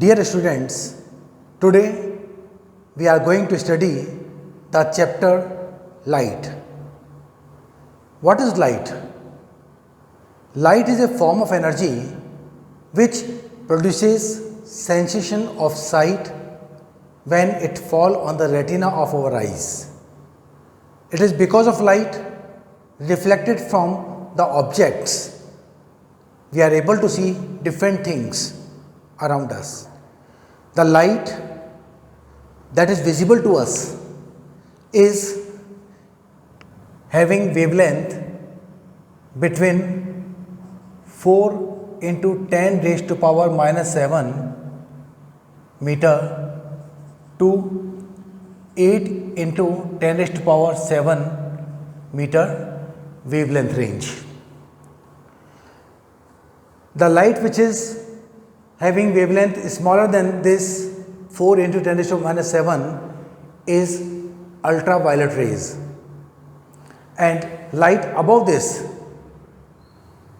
Dear students, today we are going to study the chapter light. What is light? Light is a form of energy which produces sensation of sight when it falls on the retina of our eyes. It is because of light reflected from the objects we are able to see different things around us. The light that is visible to us is having wavelength between 4 into 10 raised to power minus 7 meter to 8 into 10 raised to power 7 meter wavelength range. The light which is having wavelength smaller than this 4 into 10 raised to minus 7 is ultraviolet rays, and light above this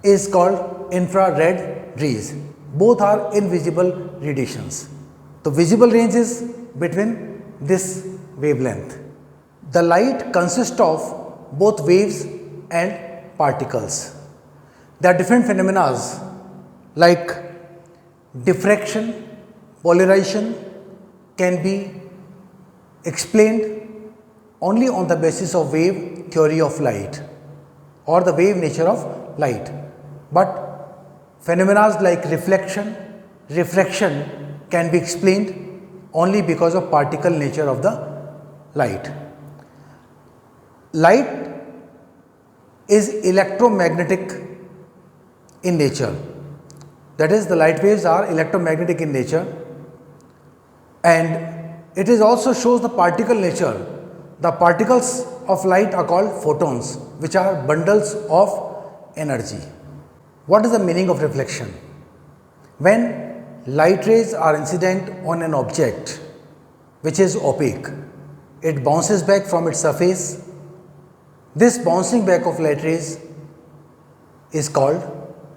is called infrared rays. Both are invisible radiations. The visible range is between this wavelength. The light consists of both waves and particles. There are different phenomena like diffraction, polarization can be explained only on the basis of wave theory of light or the wave nature of light. But phenomena like reflection, refraction can be explained only because of particle nature of the light. Light is electromagnetic in nature. That is, the light waves are electromagnetic in nature, and it is also shows the particle nature. The particles of light are called photons, which are bundles of energy. What is the meaning of reflection? When light rays are incident on an object which is opaque, it bounces back from its surface. This bouncing back of light rays is called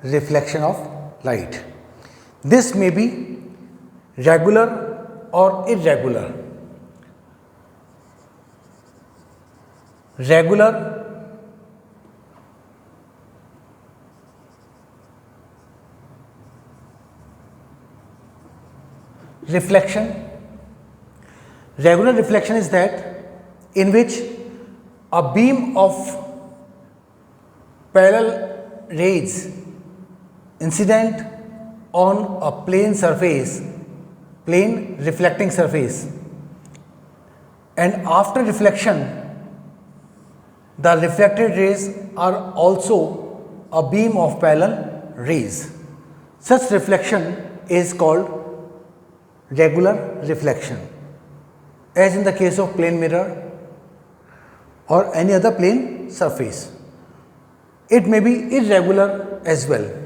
reflection of light. This may be regular or irregular. Regular reflection. Regular reflection is that in which a beam of parallel rays incident on a plane surface, plane reflecting surface, and after reflection the reflected rays are also a beam of parallel rays. Such reflection is called regular reflection, as in the case of plane mirror or any other plane surface. It may be irregular as well.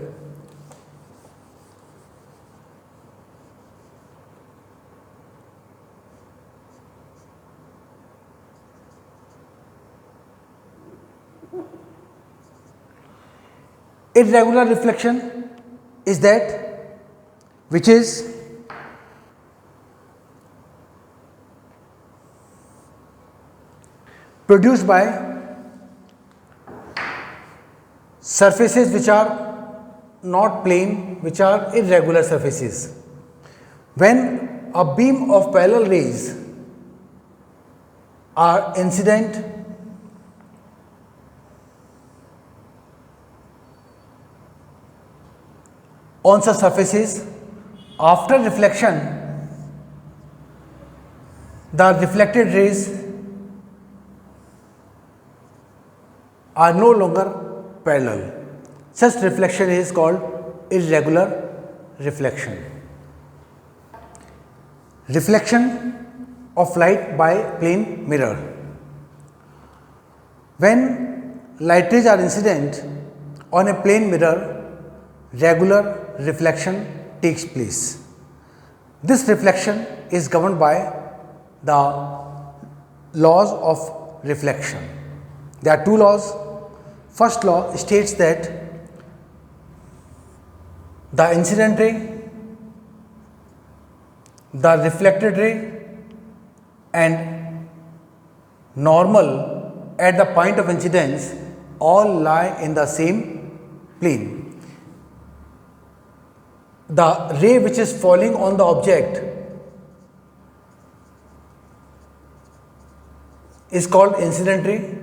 Irregular reflection is that which is produced by surfaces which are not plane, which are irregular surfaces. When a beam of parallel rays are incident on such surfaces, after reflection the reflected rays are no longer parallel. Such reflection is called irregular reflection. Reflection of light by plane mirror. When light rays are incident on a plane mirror, regular reflection takes place. This reflection is governed by the laws of reflection. There are two laws. First law states that the incident ray the reflected ray and normal at the point of incidence all lie in the same plane. The ray which is falling on the object is called incident ray.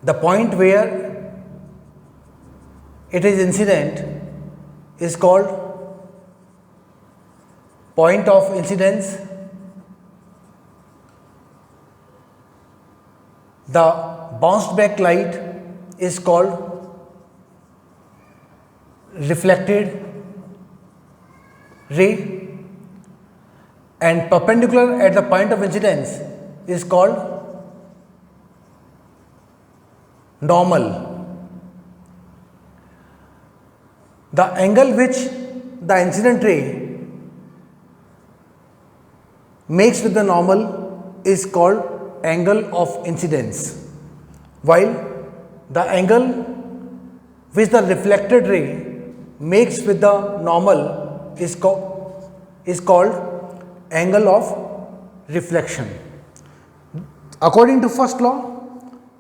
The point where it is incident is called point of incidence. The bounced back light is called reflected ray, and perpendicular at the point of incidence is called normal. The angle which the incident ray makes with the normal is called angle of incidence, while the angle which the reflected ray makes with the normal is called angle of reflection. According to first law,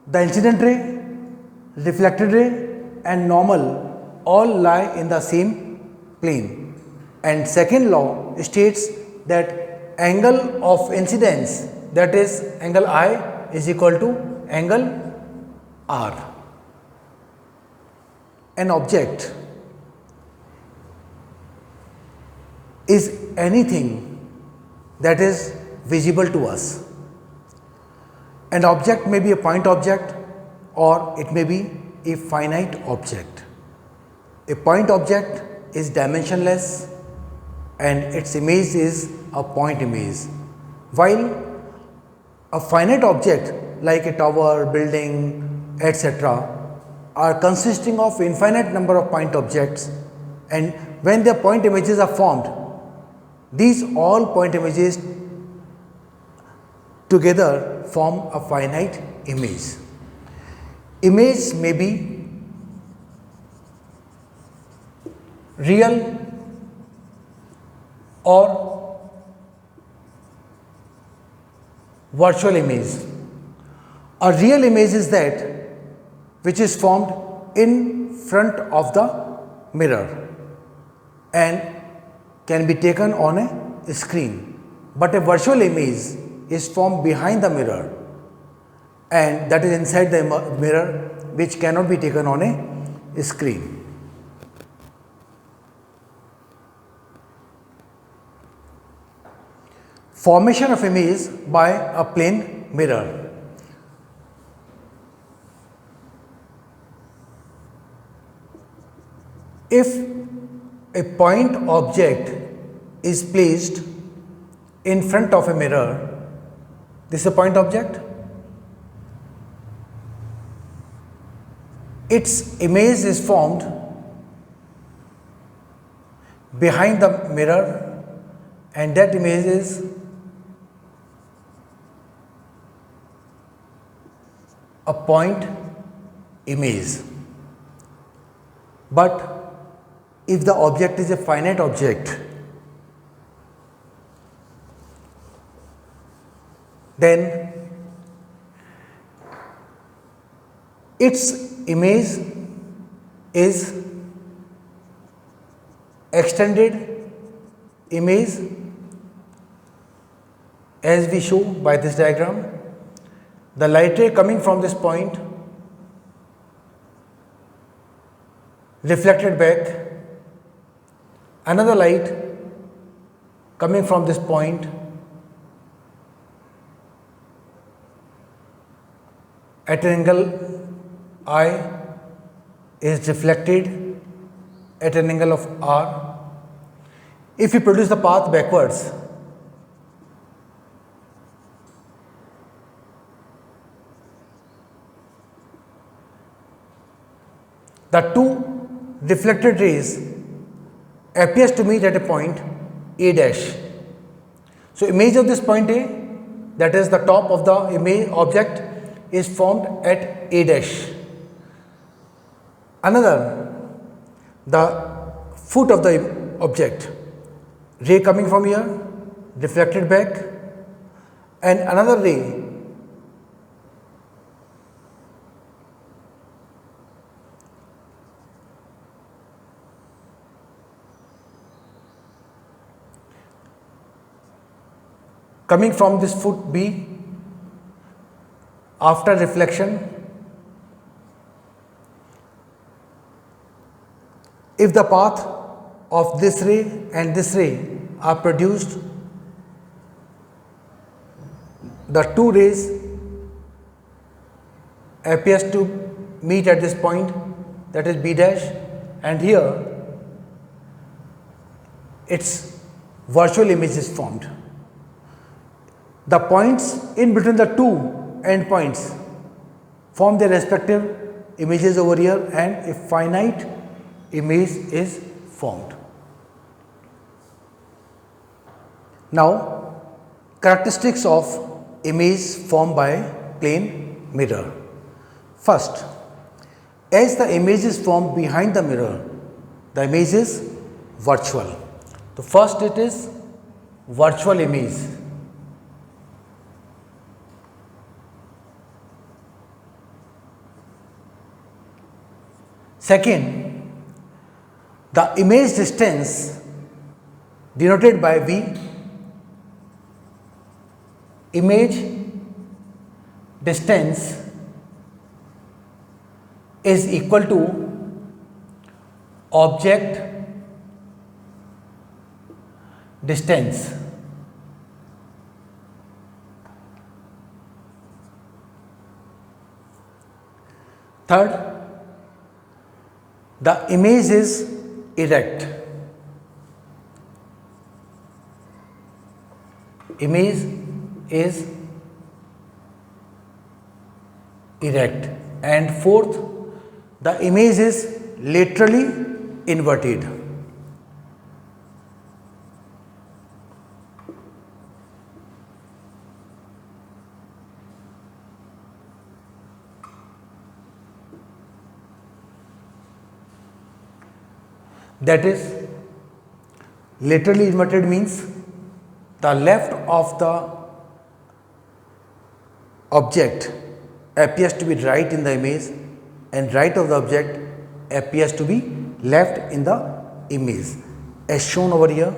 the incident ray, reflected ray and normal all lie in the same plane, and second law states that angle of incidence, that is angle I, is equal to angle R. An object is anything that is visible to us. An object may be a point object or it may be a finite object. A point object is dimensionless and its image is a point image, while a finite object like a tower, building, etc. are consisting of infinite number of point objects, and when their point images are formed, these all point images together form a finite image. Image may be real or virtual image. A real image is that which is formed in front of the mirror and can be taken on a screen, but a virtual image is formed behind the mirror and that is inside the mirror, which cannot be taken on a screen. Formation of image by a plane mirror. If a point object is placed in front of a mirror, this is a point object, its image is formed behind the mirror and that image is a point image. But if the object is a finite object, then its image is extended image, as we show by this diagram. The light ray coming from this point reflected back, another light coming from this point at an angle I is reflected at an angle of R. If we produce the path backwards, the two reflected rays appears to meet at a point A dash. So, image of this point A, that is the top of the image object, is formed at A dash. Another, the foot of the object ray coming from here, reflected back, and another ray coming from this foot B after reflection. If the path of this ray and this ray are produced, the two rays appears to meet at this point, that is B dash, and here its virtual image is formed. The points in between the two endpoints form their respective images over here, and a finite image is formed. Now, characteristics of image formed by plane mirror. First, as the image is formed behind the mirror, the image is virtual. So, first it is virtual image. Second, the image distance denoted by V, image distance is equal to object distance. Third, the image is erect. Image is erect. And fourth, the image is laterally inverted. That is, laterally inverted means the left of the object appears to be right in the image and right of the object appears to be left in the image, as shown over here.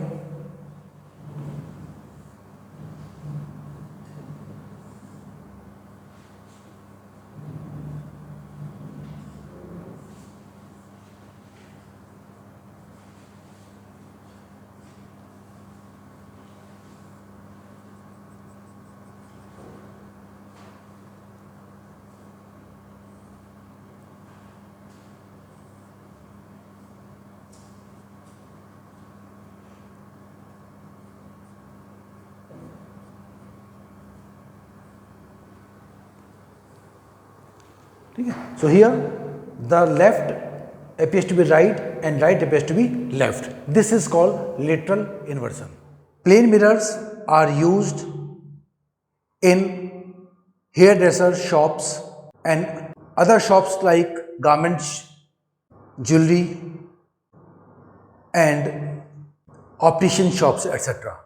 So, here the left appears to be right and right appears to be left. This is called lateral inversion. Plane mirrors are used in hairdresser shops and other shops like garments, jewelry and optician shops, etc.